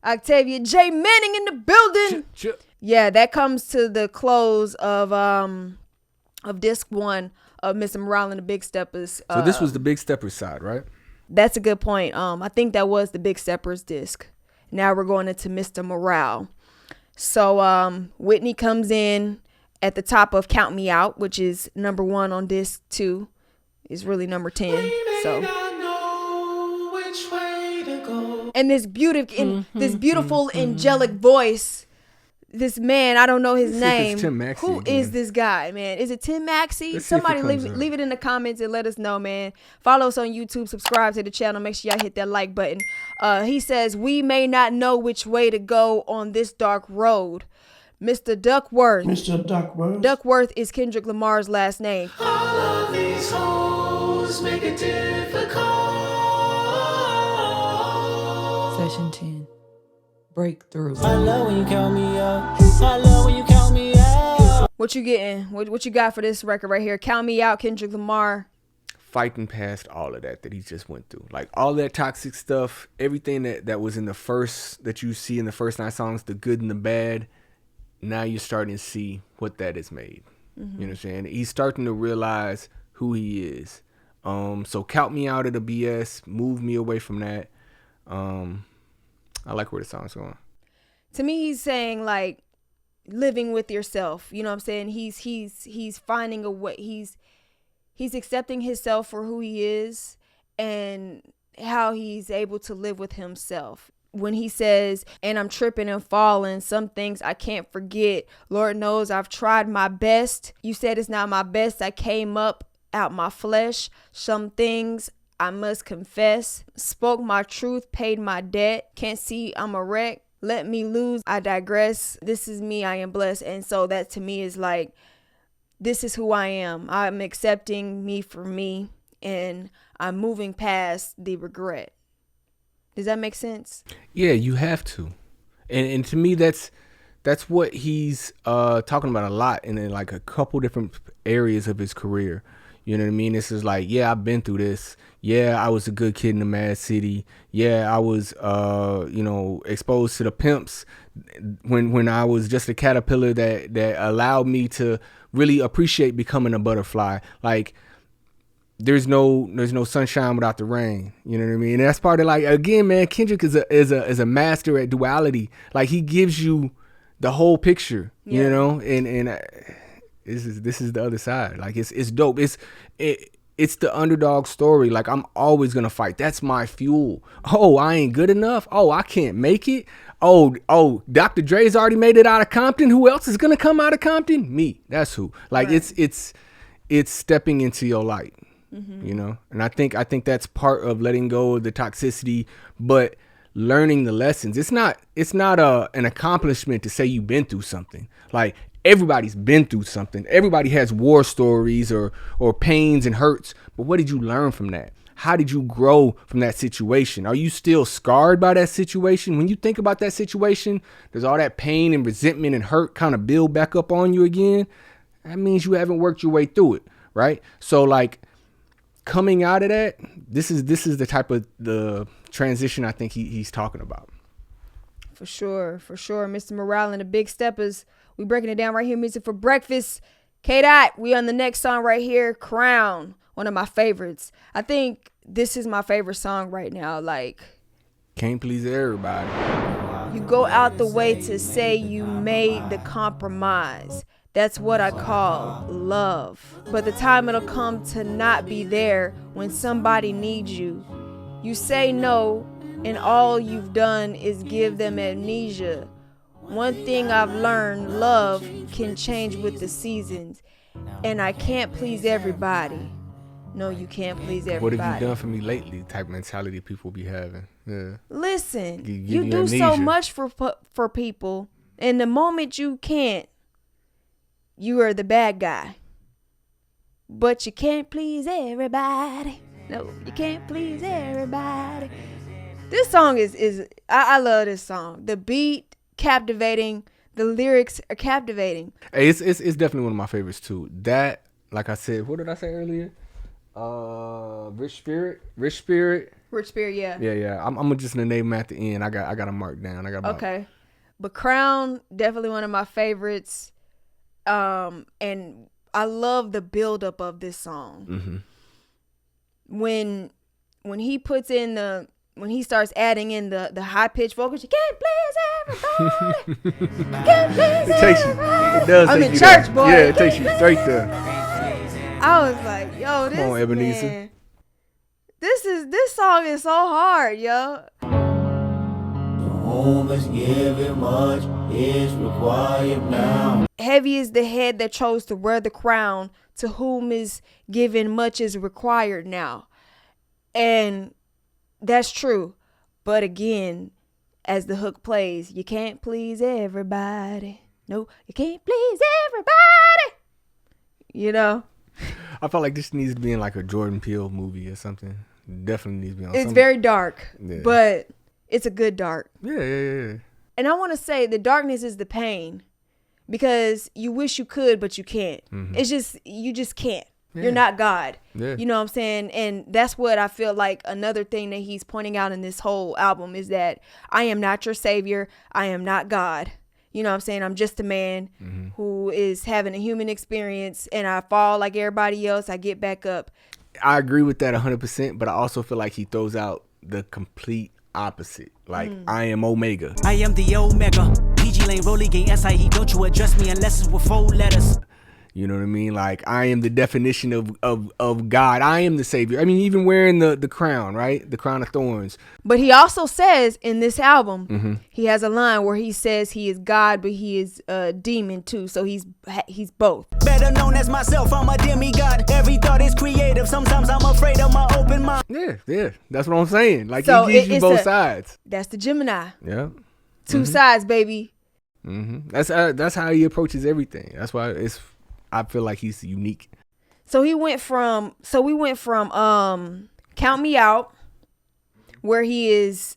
Octavia J. Manning in the building. Yeah, that comes to the close of disc 1 of Mr. Morale and the Big Steppers. So this was the Big Steppers side, right? That's a good point. I think that was the Big Steppers disc. Now we're going into Mr. Morale. So Whitney comes in at the top of Count Me Out, which is number 1 on disc 2. It's really number 10. So and this beautiful angelic voice. This man, I don't know his name. Who is this guy, man? Is it Tim Maxey? Somebody leave it in the comments and let us know, man. Follow us on YouTube, subscribe to the channel. Make sure y'all hit that like button. He says, we may not know which way to go on this dark road. Mr. Duckworth. Duckworth is Kendrick Lamar's last name. All of these hoes make it difficult. Session 10. Breakthrough. I love when you count me out. I love when you count me out. What you getting? What you got for this record right here? Count Me Out, Kendrick Lamar. Fighting past all of that he just went through. Like all that toxic stuff, everything that was in the first, that you see in the first 9 songs, the good and the bad. Now you're starting to see what that has made. You know what I'm saying? He's starting to realize who he is. So count me out of the BS. Move me away from that. I like where the song's going. To me, he's saying like living with yourself. You know what I'm saying? He's finding a way. He's accepting himself for who he is and how he's able to live with himself. When he says, and I'm tripping and falling, some things I can't forget. Lord knows I've tried my best. You said it's not my best. I came up out my flesh. Some things I must confess. Spoke my truth, paid my debt. Can't see I'm a wreck. Let me lose, I digress. This is me, I am blessed. And so that to me is like, this is who I am. I'm accepting me for me. And I'm moving past the regret. Does that make sense? Yeah, you have to. And to me, that's what he's talking about a lot in like a couple different areas of his career. You know what I mean? This is like, yeah, I've been through this. Yeah, I was a good kid in the Mad City. Yeah, I was, exposed to the pimps when I was just a caterpillar that allowed me to really appreciate becoming a butterfly. Like, there's no sunshine without the rain. You know what I mean? And that's part of, like, again, man, Kendrick is a master at duality. Like, he gives you the whole picture, you know, and this is the other side. Like, it's dope. It's the underdog story. Like, I'm always gonna fight. That's my fuel. Oh, I ain't good enough. Oh, I can't make it. Oh, Dr. Dre's already made it out of Compton. Who else is gonna come out of Compton? Me. That's who. Like, right. It's stepping into your light. You know, and I think that's part of letting go of the toxicity, but learning the lessons. It's not an accomplishment to say you've been through something. Like, everybody's been through something. Everybody has war stories or pains and hurts. But what did you learn from that? How did you grow from that situation? Are you still scarred by that situation? When you think about that situation, does all that pain and resentment and hurt kind of build back up on you again? That means you haven't worked your way through it, right? So, like, coming out of that, this is the type of the transition I think he's talking about. For sure. Mr. Morale and the Big Steppers. We breaking it down right here. Music for breakfast. K-Dot, we on the next song right here. Crown, one of my favorites. I think this is my favorite song right now. Like, can't please everybody. You go out the way to say you made the compromise. That's what I call love. But the time it'll come to not be there when somebody needs you. You say no, and all you've done is give them amnesia. One thing I've learned, love can change with the seasons. And I can't please everybody. No, you can't please everybody. What have you done for me lately? Type mentality people be having. Yeah. Listen, you do so much for people. And the moment you can't, you are the bad guy. But you can't please everybody. No, you can't please everybody. This song is I love this song. The beat, captivating. The lyrics are captivating. Hey, it's definitely one of my favorites too. That, like I said, what did I say earlier? Rich Spirit. Rich Spirit, yeah. Yeah. I'm just gonna name them at the end. I got them marked down. I got about, Okay. But Crown, definitely one of my favorites. And I love the buildup of this song. Mm-hmm. When he puts in when he starts adding in the high pitched vocals, you can't please everybody. You can't please everybody. It does. I'm take in you church, there. boy. Yeah, it takes you straight there. I was like, yo, this Come on, Ebenezer. man, this song is so hard, yo. Whom is given much is required now. Heavy is the head that chose to wear the crown, to whom is given much is required now. And that's true. But again, as the hook plays, you can't please everybody. No, you can't please everybody. You know? I felt like this needs to be in like a Jordan Peele movie or something. Definitely needs to be on. It's very dark, Yeah. but it's a good dark. Yeah. And I want to say the darkness is the pain, because you wish you could, but you can't. Mm-hmm. It's just, you just can't. Yeah. You're not God. Yeah. You know what I'm saying? And that's what I feel like another thing that he's pointing out in this whole album is that I am not your savior. I am not God. You know what I'm saying? I'm just a man who is having a human experience, and I fall like everybody else. I get back up. I agree with that 100%, but I also feel like he throws out the complete opposite. Like, I am Omega. I am the Omega. PG Lane, Rolly Gang, SIE. Don't you address me unless it's with 4 letters. You know what I mean? Like, I am the definition of God. I am the savior. I mean, even wearing the crown, right? The crown of thorns. But he also says in this album, he has a line where he says he is God, but he is a demon too. So he's both. Better known as myself, I'm a demigod. Every thought is creative. Sometimes I'm afraid of my open mind. Yeah. That's what I'm saying. Like, So he gives you it's both sides. That's the Gemini. Yeah. Two sides, baby. That's how he approaches everything. That's why I feel like he's unique. So we went from Count Me Out, where he is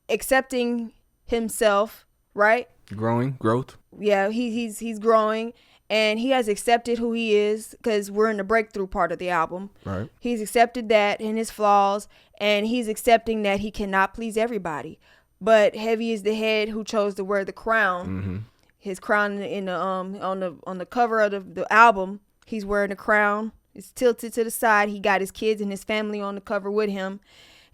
accepting himself, right? Growth. Yeah, he's growing, and he has accepted who he is, because we're in the breakthrough part of the album. Right. He's accepted that and his flaws, and he's accepting that he cannot please everybody. But heavy is the head who chose to wear the crown. His crown in the on the cover of the album, he's wearing a crown. It's tilted to the side. He got his kids and his family on the cover with him,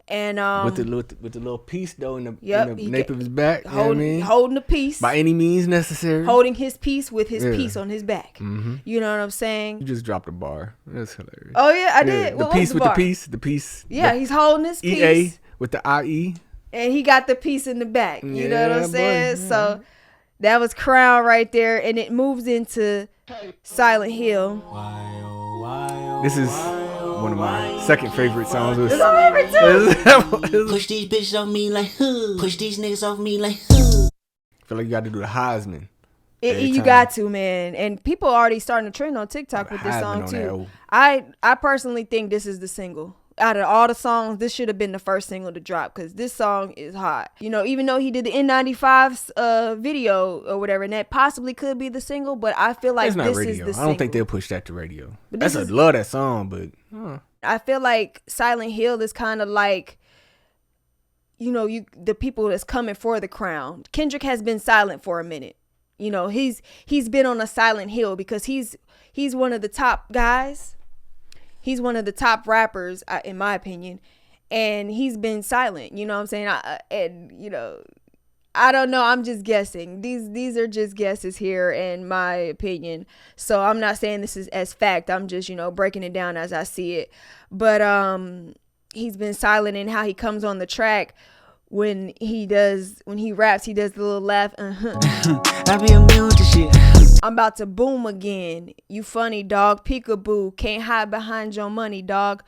and with the little piece though in the he nape of his back, holding the piece by any means necessary, holding his piece with his piece on his back. You know what I'm saying? You just dropped a bar. That's hilarious. Oh yeah, I did. The What piece was with bar? the piece. Yeah, he's holding his piece. EA with the IE, and he got the piece in the back. You know what I'm Yeah, saying? boy. So that was Crown right there, and it moves into Silent Hill. This is one of my second favorite songs. It's my favorite too. Push these bitches off me like, push these niggas off me like, I feel like you got to do the Heisman. You time. got to, man. And people are already starting to trend on TikTok with this Heisman song on too. that. I personally think this is the single. Out of all the songs, this should have been the first single to drop, because this song is hot. You know, even though he did the N95's video or whatever, and that possibly could be the single, but I feel like It's not this radio. is the I single. don't think they'll push that to radio. But I love that song, but I feel like Silent Hill is kind of like, you know, the people that's coming for the crown. Kendrick has been silent for a minute. You know, he's been on a silent hill because he's one of the top guys. He's one of the top rappers, in my opinion, and he's been silent. You know what I'm saying? I don't know. I'm just guessing. These are just guesses here, in my opinion. So I'm not saying this is as fact. I'm just, breaking it down as I see it. But he's been silent in how he comes on the track. When he raps, he does the little laugh. I be immune to shit. I'm about to boom again. You funny, dog. Peekaboo. Can't hide behind your money, dog.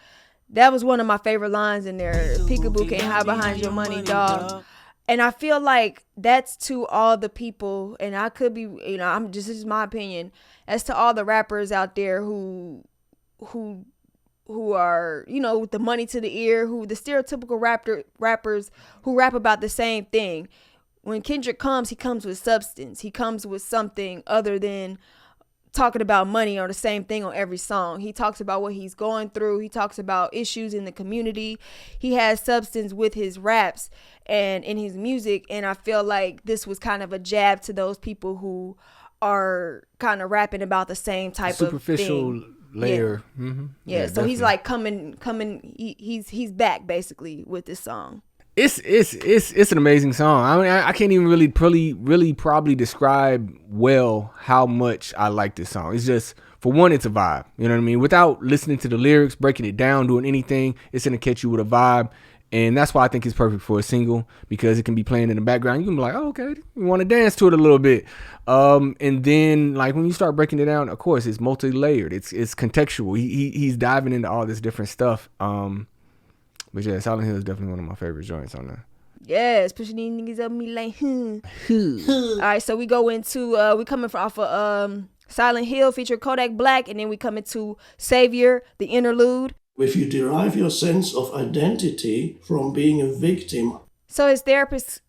That was one of my favorite lines in there. Peekaboo can't hide behind your money, dog. And I feel like that's to all the people, and I could be, this is my opinion, as to all the rappers out there who are, with the money to the ear, the stereotypical rappers who rap about the same thing. When Kendrick comes, he comes with substance. He comes with something other than talking about money or the same thing on every song. He talks about what he's going through. He talks about issues in the community. He has substance with his raps and in his music. And I feel like this was kind of a jab to those people who are kind of rapping about the same type superficial of thing. layer. Yeah. Mm-hmm. Yeah, so definitely. he's like coming. He's back basically with this song. It's an amazing song. I mean, I can't even really probably describe well how much I like this song. It's just, for one, it's a vibe. You know what I mean? Without listening to the lyrics, breaking it down, doing anything, it's gonna catch you with a vibe. And that's why I think it's perfect for a single, because it can be playing in the background. You can be like, oh, okay, you want to dance to it a little bit. And then, like, when you start breaking it down, of course, it's multi-layered. It's contextual. He's diving into all this different stuff. But yeah, Silent Hill is definitely one of my favorite joints on there. Yes, pushing these niggas up me like, All right, so we go into, we coming off of Silent Hill featuring Kodak Black, and then we come into Savior, the interlude. If you derive your sense of identity from being a victim. So his therapist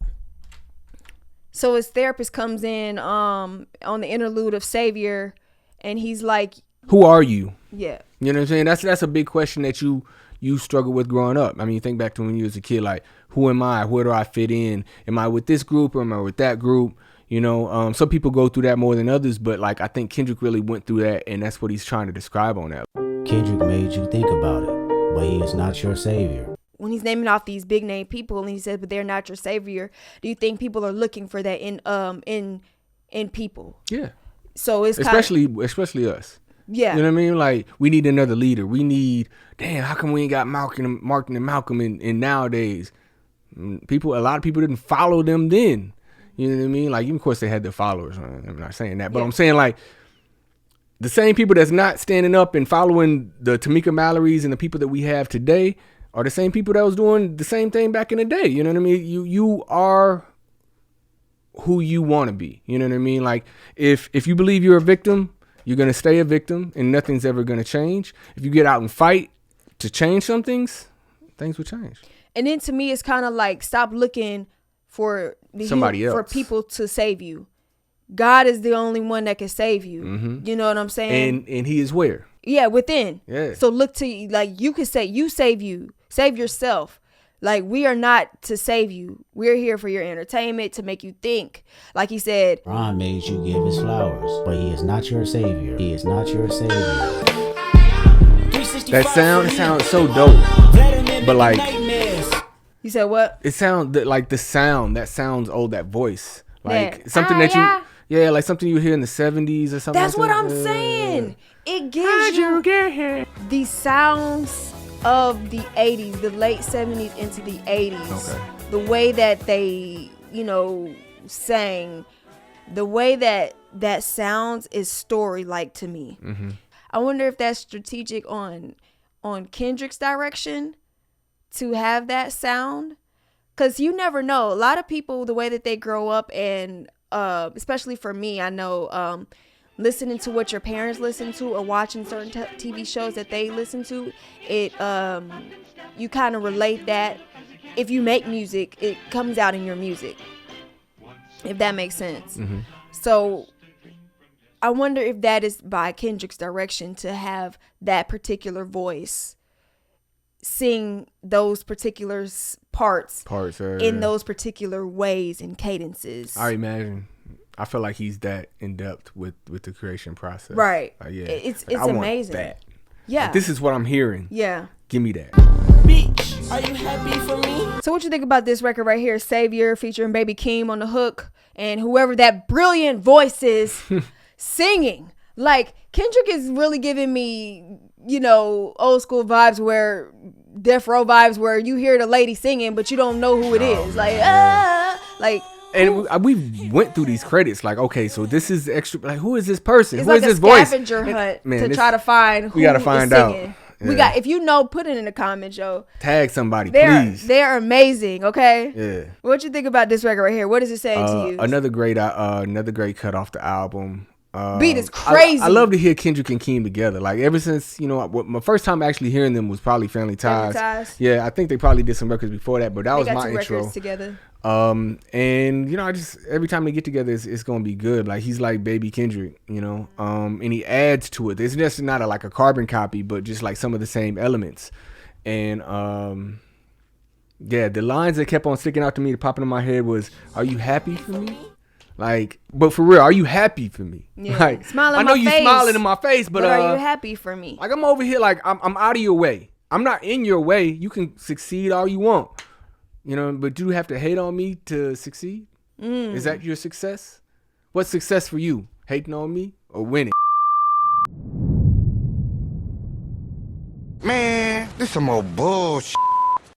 comes in on the interlude of Savior, and he's like, who are you? Yeah. You know what I'm saying? That's a big question that you struggle with growing up. I mean, you think back to when you was a kid, like, who am I? Where do I fit in? Am I with this group or am I with that group? You know, some people go through that more than others, but like, I think Kendrick really went through that, and that's what he's trying to describe on that. Kendrick made you think about it, but he is not your savior. When he's naming off these big name people, and he says, but they're not your savior, do you think people are looking for that in people? Yeah. So it's especially us. Yeah. You know what I mean? Like, we need another leader. We need, damn, how come we ain't got Martin and Malcolm in nowadays? A lot of people didn't follow them then. You know what I mean? Like, of course they had their followers. I'm not saying that, but yeah. I'm saying, like, the same people that's not standing up and following the Tamika Mallory's and the people that we have today are the same people that was doing the same thing back in the day. You know what I mean? You are who you want to be. You know what I mean? Like, if you believe you're a victim, you're going to stay a victim and nothing's ever going to change. If you get out and fight to change some things will change. And then to me, it's kind of like, stop looking for somebody else, for people to save you. God is the only one that can save you. Mm-hmm. You know what I'm saying? And he is where? Yeah, within. Yeah. So look to, like, you could say, you save yourself. Like, we are not to save you. We're here for your entertainment, to make you think. Like he said, Ron made you give his flowers, but he is not your savior. He is not your savior. That sounds so dope. But like, you said what? It sounds like the sound that sounds old. That voice, like yeah. something that you, like something you hear in the 70s or something. That's like what I'm saying. It gives you get here? The sounds of the 80s, the late 70s into the 80s. Okay. The way that they, sang, the way that sounds is story-like to me. Mm-hmm. I wonder if that's strategic on Kendrick's direction to have that sound, because you never know. A lot of people, the way that they grow up, and especially for me, I know listening to what your parents listen to or watching certain TV shows that they listen to, it you kind of relate that. If you make music, it comes out in your music, if that makes sense. Mm-hmm. So I wonder if that is by Kendrick's direction, to have that particular voice sing those particular parts in those particular ways and cadences. I imagine. I feel like he's that in depth with the creation process. Right. Yeah. It's I amazing. Want that. Yeah. Like, this is what I'm hearing. Yeah. Give me that. Bitch, are you happy for me? So what you think about this record right here, Savior, featuring Baby Keem on the hook, and whoever that brilliant voice is singing? Like, Kendrick is really giving me, old school vibes, where Death Row vibes, where you hear the lady singing, but you don't know who it is. Like, and we went through these credits, like, okay, so this is extra. Like, who is this person? It's who like is this a voice? scavenger hunt to try to find who we gotta find out. Singing. Yeah. We got. If you know, put it in the comments, yo. Tag somebody, please. They're amazing. Okay. Yeah. What you think about this record right here? What is it saying to you? Another great cut off the album. Beat is crazy. I love to hear Kendrick and Keem together. Like ever since, you know, my first time actually hearing them was probably Family Ties. Yeah, I think they probably did some records before that, but that was my intro. Records together. And you know, I just every time they get together, it's gonna be good. Like he's like baby Kendrick, you know. And he adds to it. It's just not like a carbon copy, but just like some of the same elements. And yeah, the lines that kept on sticking out to me, popping in my head was, "Are you happy for me?" Like, but for real, are you happy for me? Yeah. Like, Smiling I know you smiling in my face, but are you happy for me? Like, I'm over here, like, I'm out of your way. I'm not in your way. You can succeed all you want, you know, but you have to hate on me to succeed. Is that your success? What's success for you? Hating on me or winning? Man, this some more bullshit.